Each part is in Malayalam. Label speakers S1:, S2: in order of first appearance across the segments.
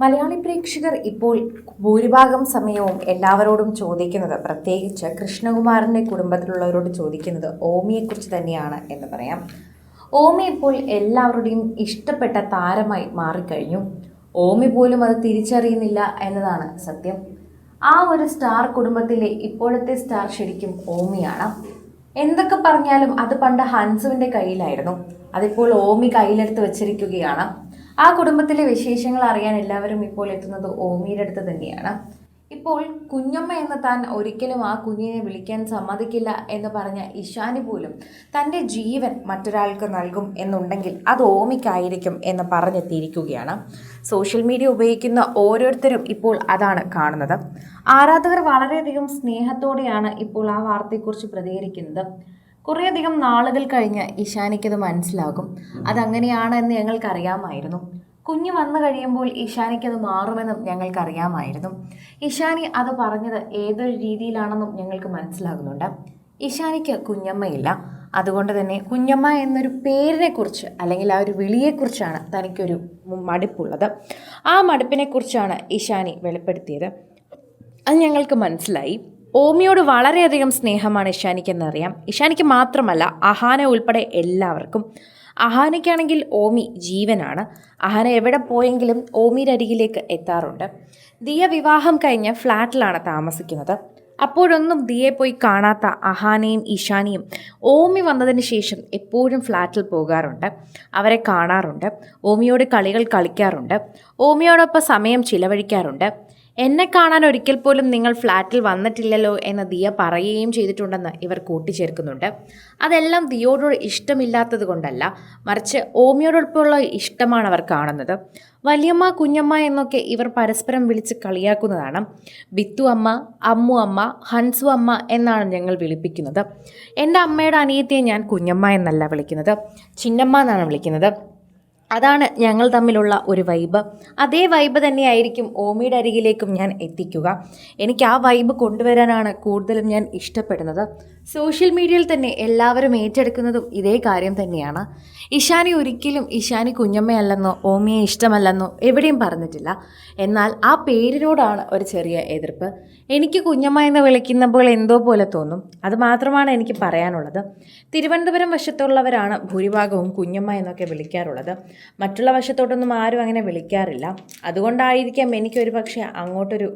S1: മലയാളി പ്രേക്ഷകർ ഇപ്പോൾ ഭൂരിഭാഗം സമയവും എല്ലാവരോടും ചോദിക്കുന്നത്, പ്രത്യേകിച്ച് കൃഷ്ണകുമാറിൻ്റെ കുടുംബത്തിലുള്ളവരോട് ചോദിക്കുന്നത് ഓമിയെക്കുറിച്ച് തന്നെയാണ് എന്ന് പറയാം. ഓമി ഇപ്പോൾ എല്ലാവരുടെയും ഇഷ്ടപ്പെട്ട താരമായി മാറിക്കഴിഞ്ഞു. ഓമി പോലും അത് തിരിച്ചറിയുന്നില്ല എന്നതാണ് സത്യം. ആ ഒരു സ്റ്റാർ കുടുംബത്തിലെ ഇപ്പോഴത്തെ സ്റ്റാർ ശരിക്കും ഓമിയാണ്. എന്തൊക്കെ പറഞ്ഞാലും അത് പണ്ട് ഹൻസുവിൻ്റെ കയ്യിലായിരുന്നു, അതിപ്പോൾ ഓമി കയ്യിലെടുത്ത് വച്ചിരിക്കുകയാണ്. ആ കുടുംബത്തിലെ വിശേഷങ്ങൾ അറിയാൻ എല്ലാവരും ഇപ്പോൾ എത്തുന്നത് ഓമിയുടെ അടുത്ത് തന്നെയാണ്. ഇപ്പോൾ കുഞ്ഞമ്മ എന്ന് താൻ ഒരിക്കലും ആ കുഞ്ഞിനെ വിളിക്കാൻ സമ്മതിക്കില്ല എന്ന് പറഞ്ഞ ഇഷാനി പോലും തൻ്റെ ജീവൻ മറ്റൊരാൾക്ക് നൽകും എന്നുണ്ടെങ്കിൽ അത് ഓമിക്കായിരിക്കും എന്ന് പറഞ്ഞെത്തിയിരിക്കുകയാണ്. സോഷ്യൽ മീഡിയ ഉപയോഗിക്കുന്ന ഓരോരുത്തരും ഇപ്പോൾ അതാണ് കാണുന്നത്. ആരാധകർ വളരെയധികം സ്നേഹത്തോടെയാണ് ഇപ്പോൾ ആ വാർത്തയെക്കുറിച്ച് പ്രതികരിക്കുന്നത്. കുറേയധികം നാളുകൾ കഴിഞ്ഞ് ഇഷാനിക്കത് മനസ്സിലാകും. അതങ്ങനെയാണ് എന്ന് ഞങ്ങൾക്കറിയാമായിരുന്നു. കുഞ്ഞ് വന്നു കഴിയുമ്പോൾ ഇഷാനിക്കത് മാറുമെന്നും ഞങ്ങൾക്കറിയാമായിരുന്നു. ഇഷാനി അത് പറഞ്ഞത് ഏതൊരു രീതിയിലാണെന്നും ഞങ്ങൾക്ക് മനസ്സിലാകുന്നുണ്ട്. ഇഷാനിക്ക് കുഞ്ഞമ്മയില്ല. അതുകൊണ്ട് തന്നെ കുഞ്ഞമ്മ എന്നൊരു പേരിനെക്കുറിച്ച് അല്ലെങ്കിൽ ആ ഒരു വിളിയെക്കുറിച്ചാണ് തനിക്കൊരു മടുപ്പുള്ളത്. ആ മടുപ്പിനെക്കുറിച്ചാണ് ഇഷാനി വെളിപ്പെടുത്തിയത്. അത് ഞങ്ങൾക്ക് മനസ്സിലായി. ഓമിയോട് വളരെയധികം സ്നേഹമാണ് ഇഷാനിക്കെന്നറിയാം. ഇഷാനിക്ക് മാത്രമല്ല, അഹാന ഉൾപ്പെടെ എല്ലാവർക്കും. അഹാനയ്ക്കാണെങ്കിൽ ഓമി ജീവനാണ്. അഹാന എവിടെ പോയെങ്കിലും ഓമിയുടെ അരികിലേക്ക് എത്താറുണ്ട്. ദിയ വിവാഹം കഴിഞ്ഞ് ഫ്ലാറ്റിലാണ് താമസിക്കുന്നത്. അപ്പോഴൊന്നും ദിയെ പോയി കാണാത്ത അഹാനയും ഇഷാനിയും ഓമി വന്നതിന് ശേഷം എപ്പോഴും ഫ്ലാറ്റിൽ പോകാറുണ്ട്. അവരെ കാണാറുണ്ട്. ഓമിയോട് കളികൾ കളിക്കാറുണ്ട്. ഓമിയോടൊപ്പം സമയം ചിലവഴിക്കാറുണ്ട്. എന്നെ കാണാൻ ഒരിക്കൽ പോലും നിങ്ങൾ ഫ്ലാറ്റിൽ വന്നിട്ടില്ലല്ലോ എന്ന് ദിയ പറയുകയും ചെയ്തിട്ടുണ്ടെന്ന് ഇവർ കൂട്ടിച്ചേർക്കുന്നുണ്ട്. അതെല്ലാം ദിയോടോട് ഇഷ്ടമില്ലാത്തത് കൊണ്ടല്ല, മറിച്ച് ഓമിയോടൊപ്പമുള്ള ഇഷ്ടമാണ് അവർ കാണുന്നത്. വലിയമ്മ, കുഞ്ഞമ്മ എന്നൊക്കെ ഇവർ പരസ്പരം വിളിച്ച് കളിയാക്കുന്നതാണ്. ബിത്തു അമ്മ, അമ്മു അമ്മ, ഹൻസു അമ്മ എന്നാണ് ഞങ്ങൾ വിളിപ്പിക്കുന്നത്. എൻ്റെ അമ്മയുടെ അനിയത്തിയെ ഞാൻ കുഞ്ഞമ്മ എന്നല്ല വിളിക്കുന്നത്, ചിന്നമ്മ എന്നാണ് വിളിക്കുന്നത്. അതാണ് ഞങ്ങൾ തമ്മിലുള്ള ഒരു വൈബ്. അതേ വൈബ് തന്നെയായിരിക്കും ഓമിയുടെ അരികിലേക്കും ഞാൻ എത്തിക്കുക. എനിക്ക് ആ വൈബ് കൊണ്ടുവരാനാണ് കൂടുതലും ഞാൻ ഇഷ്ടപ്പെടുന്നത്. സോഷ്യൽ മീഡിയയിൽ തന്നെ എല്ലാവരും ഏറ്റെടുക്കുന്നതും ഇതേ കാര്യം തന്നെയാണ്. ഇഷാനി ഒരിക്കലും ഇഷാനി കുഞ്ഞമ്മയല്ലെന്നോ ഓമിയെ ഇഷ്ടമല്ലെന്നോ എവിടെയും പറഞ്ഞിട്ടില്ല. എന്നാൽ ആ പേരിനോടാണ് ഒരു ചെറിയ എതിർപ്പ്. എനിക്ക് കുഞ്ഞമ്മ എന്ന് വിളിക്കുന്നപ്പോൾ എന്തോ പോലെ തോന്നും. അത് മാത്രമാണ് എനിക്ക് പറയാനുള്ളത്. തിരുവനന്തപുരം വശത്തുള്ളവരാണ് ഭൂരിഭാഗവും കുഞ്ഞമ്മ എന്നൊക്കെ വിളിക്കാറുള്ളത്. മറ്റുള്ള വശത്തോട്ടൊന്നും ആരും അങ്ങനെ വിളിക്കാറില്ല. അതുകൊണ്ടായിരിക്കാം എനിക്കൊരു പക്ഷേ അങ്ങോട്ടൊരു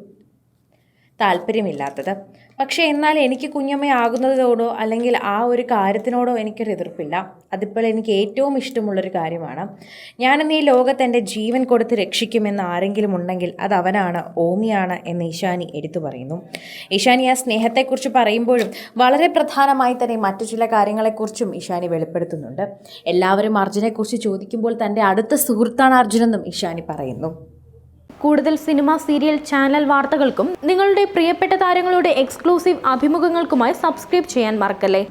S1: താല്പര്യമില്ലാത്തത്. പക്ഷേ എന്നാൽ എനിക്ക് കുഞ്ഞമ്മയാകുന്നതോടോ അല്ലെങ്കിൽ ആ ഒരു കാര്യത്തിനോടോ എനിക്കൊരു എതിർപ്പില്ല. അതിപ്പോൾ എനിക്ക് ഏറ്റവും ഇഷ്ടമുള്ളൊരു കാര്യമാണ്. ഞാനെന്ന് ഈ ലോകത്ത് എൻ്റെ ജീവൻ കൊടുത്ത് രക്ഷിക്കുമെന്ന് ആരെങ്കിലും ഉണ്ടെങ്കിൽ അത് അവനാണ്, ഓമിയാണ് എന്ന് ഇഷാനി എടുത്തു പറയുന്നു. ഇഷാനി ആ സ്നേഹത്തെക്കുറിച്ച് പറയുമ്പോഴും വളരെ പ്രധാനമായി തന്നെ മറ്റു ചില കാര്യങ്ങളെക്കുറിച്ചും ഇഷാനി വെളിപ്പെടുത്തുന്നുണ്ട്. എല്ലാവരും അർജുനെക്കുറിച്ച് ചോദിക്കുമ്പോൾ തൻ്റെ അടുത്ത സുഹൃത്താണ് അർജുനെന്നും ഇഷാനി പറയുന്നു.
S2: കൂടുതൽ സിനിമ, സീരിയൽ, ചാനൽ വാർത്തകൾക്കും നിങ്ങളുടെ പ്രിയപ്പെട്ട താരങ്ങളുടെ എക്സ്ക്ലൂസീവ് അഭിമുഖങ്ങൾക്കുമായി സബ്സ്ക്രൈബ് ചെയ്യാൻ മറക്കല്ലേ.